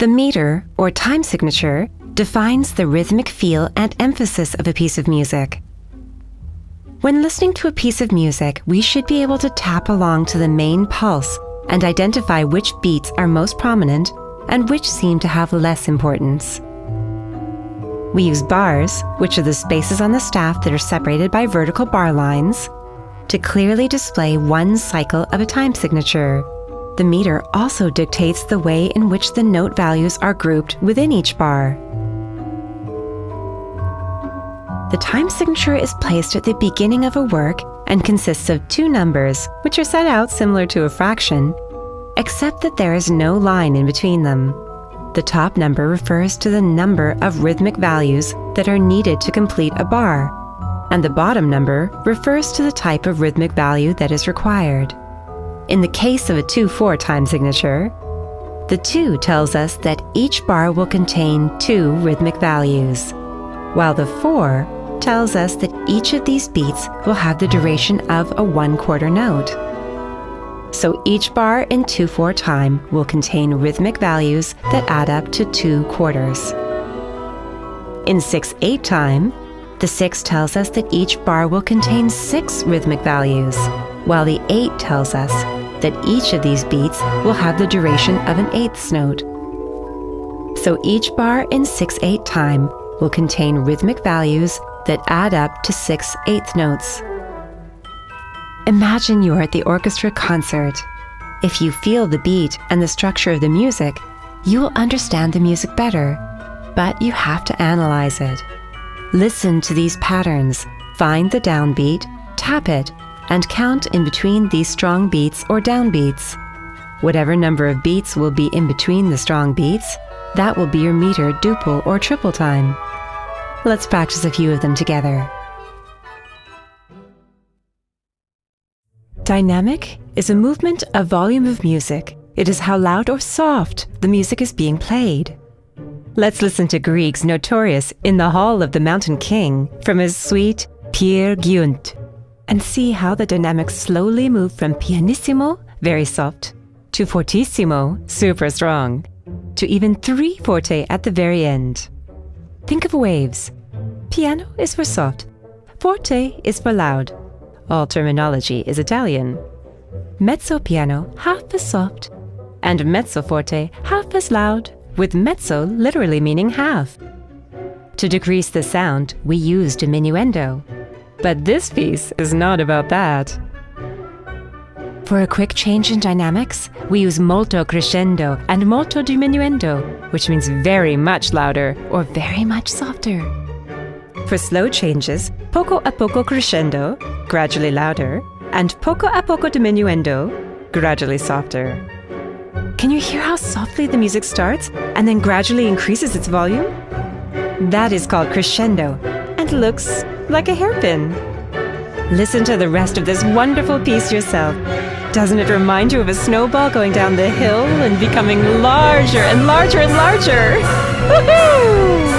The meter, or time signature, defines the rhythmic feel and emphasis of a piece of music. When listening to a piece of music, we should be able to tap along to the main pulse and identify which beats are most prominent and which seem to have less importance. We use bars, which are the spaces on the staff that are separated by vertical bar lines, to clearly display one cycle of a time signature. The meter also dictates the way in which the note values are grouped within each bar. The time signature is placed at the beginning of a work and consists of two numbers, which are set out similar to a fraction, except that there is no line in between them. The top number refers to the number of rhythmic values that are needed to complete a bar, and the bottom number refers to the type of rhythmic value that is required. In the case of a 2/4 time signature, the 2 tells us that each bar will contain 2 rhythmic values, while the 4 tells us that each of these beats will have the duration of a 1/4 note. So each bar in 2/4 time will contain rhythmic values that add up to 2 quarters. In 6/8 time, the 6 tells us that each bar will contain 6 rhythmic values, while the 8 tells us that each of these beats will have the duration of an 1/8 note. So each bar in 6/8 time will contain rhythmic values that add up to 6/8 notes. Imagine you're at the orchestra concert. If you feel the beat and the structure of the music, you will understand the music better, but you have to analyze it. Listen to these patterns, find the downbeat, tap it, and count in between these strong beats or downbeats. Whatever number of beats will be in between the strong beats, that will be your meter duple or triple time. Let's practice a few of them together. Dynamic is a movement of volume of music. It is how loud or soft the music is being played. Let's listen to Grieg's notorious In the Hall of the Mountain King from his suite Peer Gynt, and see how the dynamics slowly move from pianissimo, very soft, to fortissimo, super strong, to even 3 forte at the very end. Think of waves. Piano is for soft, forte is for loud. All terminology is Italian. Mezzo-piano, half as soft, and mezzo-forte, half as loud, with mezzo literally meaning half. To decrease the sound, we use diminuendo. But this piece is not about that. For a quick change in dynamics, we use molto crescendo and molto diminuendo, which means very much louder or very much softer. For slow changes, poco a poco crescendo, gradually louder, and poco a poco diminuendo, gradually softer. Can you hear how softly the music starts and then gradually increases its volume? That is called crescendo and looks like a hairpin. Listen to the rest of this wonderful piece yourself. Doesn't it remind you of a snowball going down the hill and becoming larger and larger and larger? Woohoo!